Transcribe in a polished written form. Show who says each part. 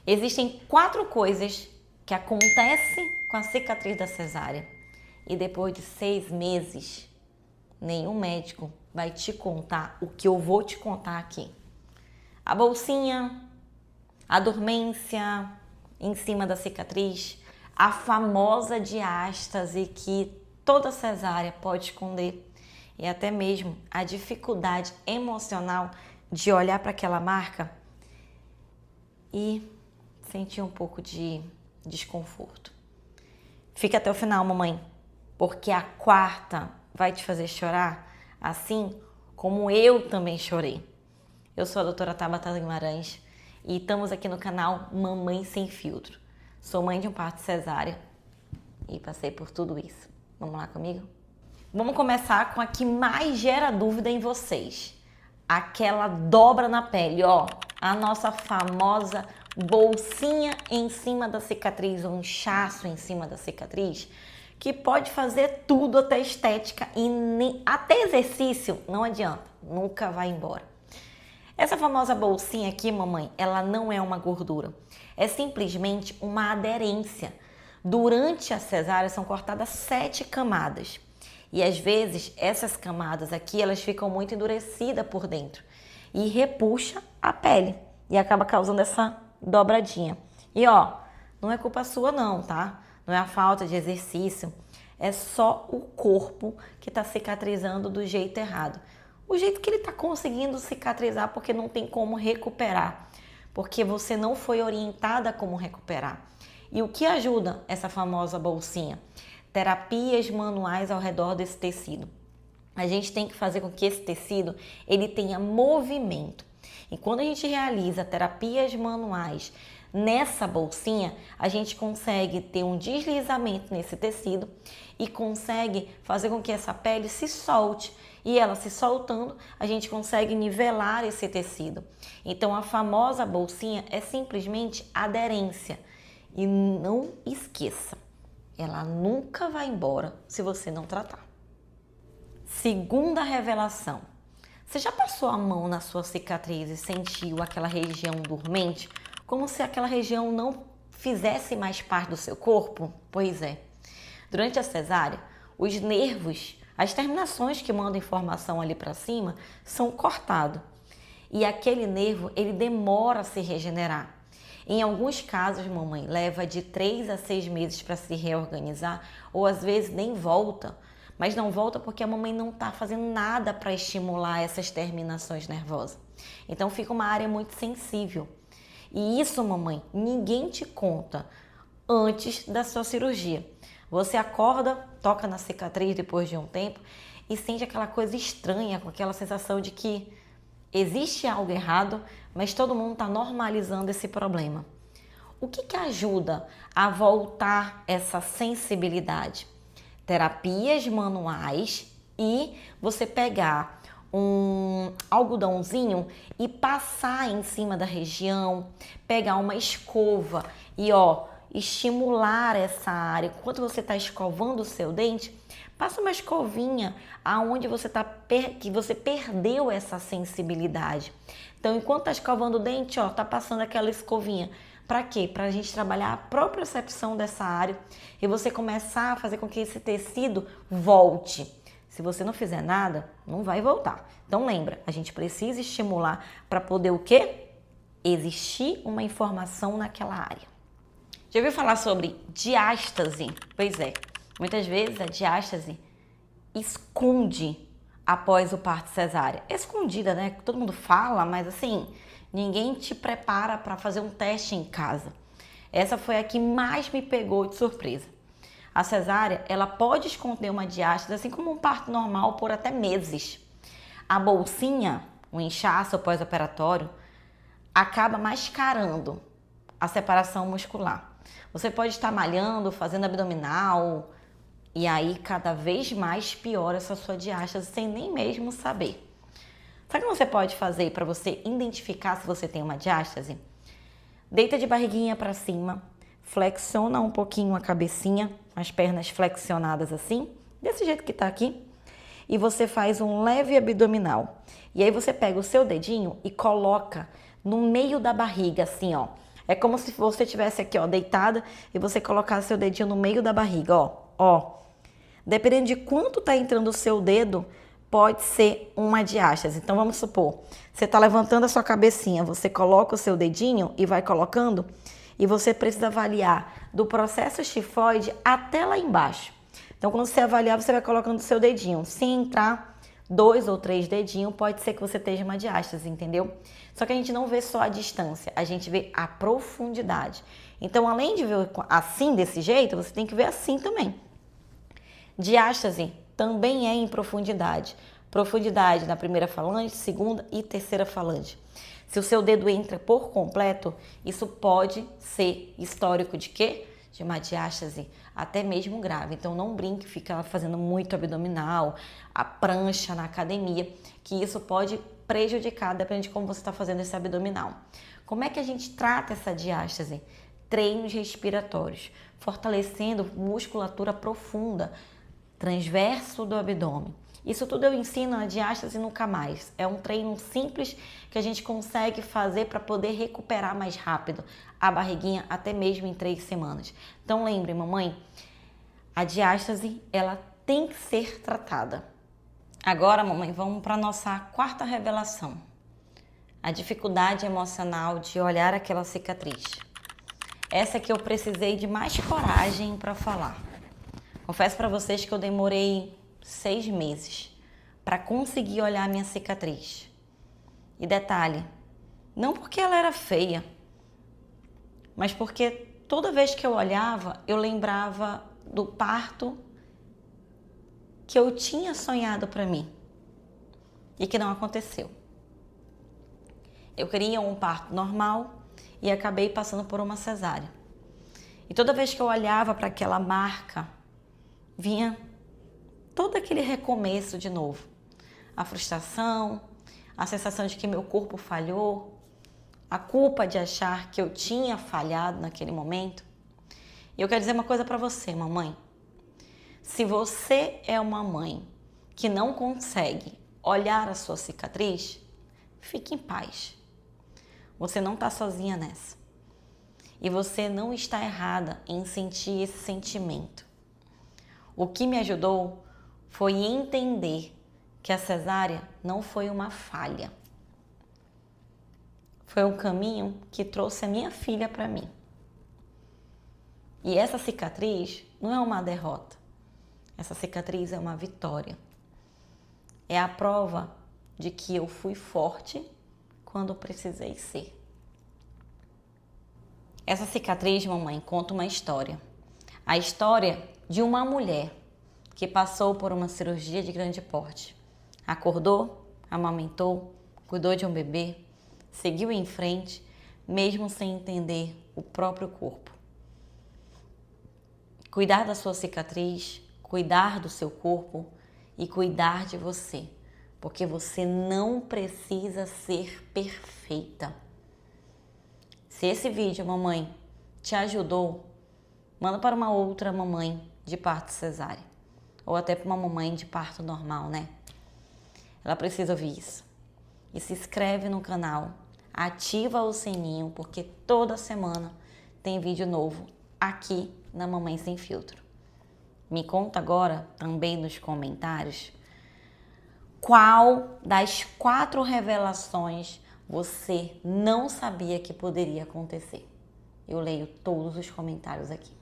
Speaker 1: Existem 4 coisas que acontecem com a cicatriz da cesárea. E depois de 6 meses, nenhum médico vai te contar o que eu vou te contar aqui. A bolsinha, a dormência em cima da cicatriz, a famosa diástase que toda cesárea pode esconder e até mesmo a dificuldade emocional de olhar para aquela marca e sentir um pouco de desconforto. Fica até o final, mamãe, porque a 4ª vai te fazer chorar, assim como eu também chorei. Eu sou a doutora Tabata Guimarães e estamos aqui no canal Mamãe Sem Filtro. Sou mãe de um parto cesárea e passei por tudo isso. Vamos lá comigo? Vamos começar com a que mais gera dúvida em vocês. Aquela dobra na pele, ó. A nossa famosa bolsinha em cima da cicatriz, ou inchaço em cima da cicatriz, que pode fazer tudo, até estética e até exercício, não adianta, nunca vai embora. Essa famosa bolsinha aqui, mamãe, ela não é uma gordura, é simplesmente uma aderência. Durante a cesárea são cortadas 7 camadas e às vezes essas camadas aqui, elas ficam muito endurecidas por dentro e repuxa a pele e acaba causando essa dobradinha. E ó, não é culpa sua não, tá? Não é a falta de exercício, é só o corpo que está cicatrizando do jeito errado. O jeito que ele está conseguindo cicatrizar porque não tem como recuperar, porque você não foi orientada a como recuperar. E o que ajuda essa famosa bolsinha? Terapias manuais ao redor desse tecido. A gente tem que fazer com que esse tecido ele tenha movimento. E quando a gente realiza terapias manuais nessa bolsinha, a gente consegue ter um deslizamento nesse tecido e consegue fazer com que essa pele se solte. E ela se soltando, a gente consegue nivelar esse tecido. Então a famosa bolsinha é simplesmente aderência. E não esqueça, ela nunca vai embora se você não tratar. Segunda revelação. Você já passou a mão na sua cicatriz e sentiu aquela região dormente? Como se aquela região não fizesse mais parte do seu corpo? Pois é. Durante a cesárea, os nervos, as terminações que mandam informação ali para cima, são cortados. E aquele nervo, ele demora a se regenerar. Em alguns casos, mamãe, leva de 3 a 6 meses para se reorganizar, ou às vezes nem volta. Mas não volta porque a mamãe não está fazendo nada para estimular essas terminações nervosas. Então fica uma área muito sensível. E isso, mamãe, ninguém te conta antes da sua cirurgia. Você acorda, toca na cicatriz depois de um tempo e sente aquela coisa estranha, com aquela sensação de que existe algo errado, mas todo mundo está normalizando esse problema. O que ajuda a voltar essa sensibilidade? Terapias manuais e você pegar um algodãozinho e passar em cima da região, pegar uma escova e ó, estimular essa área. Enquanto você está escovando o seu dente, passa uma escovinha aonde que você perdeu essa sensibilidade. Então, enquanto está escovando o dente, ó, tá passando aquela escovinha. Para quê? Para a gente trabalhar a propriocepção dessa área e você começar a fazer com que esse tecido volte. Se você não fizer nada, não vai voltar. Então lembra, a gente precisa estimular para poder o quê? Existir uma informação naquela área. Já ouviu falar sobre diástase? Pois é, muitas vezes a diástase esconde após o parto cesárea. É escondida, né? Todo mundo fala, mas assim, ninguém te prepara para fazer um teste em casa. Essa foi a que mais me pegou de surpresa. A cesárea, ela pode esconder uma diástase, assim como um parto normal, por até meses. A bolsinha, o inchaço pós-operatório, acaba mascarando a separação muscular. Você pode estar malhando, fazendo abdominal, e aí cada vez mais piora essa sua diástase sem nem mesmo saber. Sabe o que você pode fazer para você identificar se você tem uma diástase? Deita de barriguinha para cima, flexiona um pouquinho a cabecinha, as pernas flexionadas assim, desse jeito que tá aqui, e você faz um leve abdominal. E aí você pega o seu dedinho e coloca no meio da barriga, assim, ó. É como se você estivesse aqui, ó, deitada e você colocasse seu dedinho no meio da barriga, ó. Ó. Dependendo de quanto tá entrando o seu dedo, pode ser uma diástase. Então, vamos supor, você tá levantando a sua cabecinha, você coloca o seu dedinho e vai colocando, e você precisa avaliar do processo xifoide até lá embaixo. Então, quando você avaliar, você vai colocando o seu dedinho. Se entrar 2 ou 3 dedinhos, pode ser que você esteja uma diástase, entendeu? Só que a gente não vê só a distância, a gente vê a profundidade. Então, além de ver assim, desse jeito, você tem que ver assim também. Diástase também é em profundidade. Profundidade na primeira falange, segunda e terceira falange. Se o seu dedo entra por completo, isso pode ser histórico de quê? De uma diástase até mesmo grave. Então não brinque, fica fazendo muito abdominal, a prancha na academia, que isso pode prejudicar, depende de como você está fazendo esse abdominal. Como é que a gente trata essa diástase? Treinos respiratórios, fortalecendo musculatura profunda, transverso do abdômen. Isso tudo eu ensino na diástase nunca mais. É um treino simples que a gente consegue fazer para poder recuperar mais rápido a barriguinha, até mesmo em 3 semanas. Então lembre, mamãe, a diástase, ela tem que ser tratada. Agora, mamãe, vamos para a nossa quarta revelação. A dificuldade emocional de olhar aquela cicatriz. Essa que eu precisei de mais coragem para falar. Confesso para vocês que eu demorei 6 meses para conseguir olhar a minha cicatriz. E detalhe, não porque ela era feia, mas porque toda vez que eu olhava, eu lembrava do parto que eu tinha sonhado para mim e que não aconteceu. Eu queria um parto normal e acabei passando por uma cesárea. E toda vez que eu olhava para aquela marca, vinha todo aquele recomeço de novo. A frustração, a sensação de que meu corpo falhou, a culpa de achar que eu tinha falhado naquele momento. E eu quero dizer uma coisa para você, mamãe. Se você é uma mãe que não consegue olhar a sua cicatriz, fique em paz. Você não está sozinha nessa. E você não está errada em sentir esse sentimento. O que me ajudou foi entender que a cesárea não foi uma falha. Foi um caminho que trouxe a minha filha para mim. E essa cicatriz não é uma derrota. Essa cicatriz é uma vitória. É a prova de que eu fui forte quando precisei ser. Essa cicatriz, mamãe, conta uma história. A história de uma mulher que passou por uma cirurgia de grande porte. Acordou, amamentou, cuidou de um bebê, seguiu em frente, mesmo sem entender o próprio corpo. Cuidar da sua cicatriz, cuidar do seu corpo e cuidar de você, porque você não precisa ser perfeita. Se esse vídeo, mamãe, te ajudou, manda para uma outra mamãe de parto cesárea, ou até para uma mamãe de parto normal, né? Ela precisa ouvir isso. E se inscreve no canal, ativa o sininho, porque toda semana tem vídeo novo aqui na Mamãe Sem Filtro. Me conta agora, também nos comentários, qual das 4 revelações você não sabia que poderia acontecer. Eu leio todos os comentários aqui.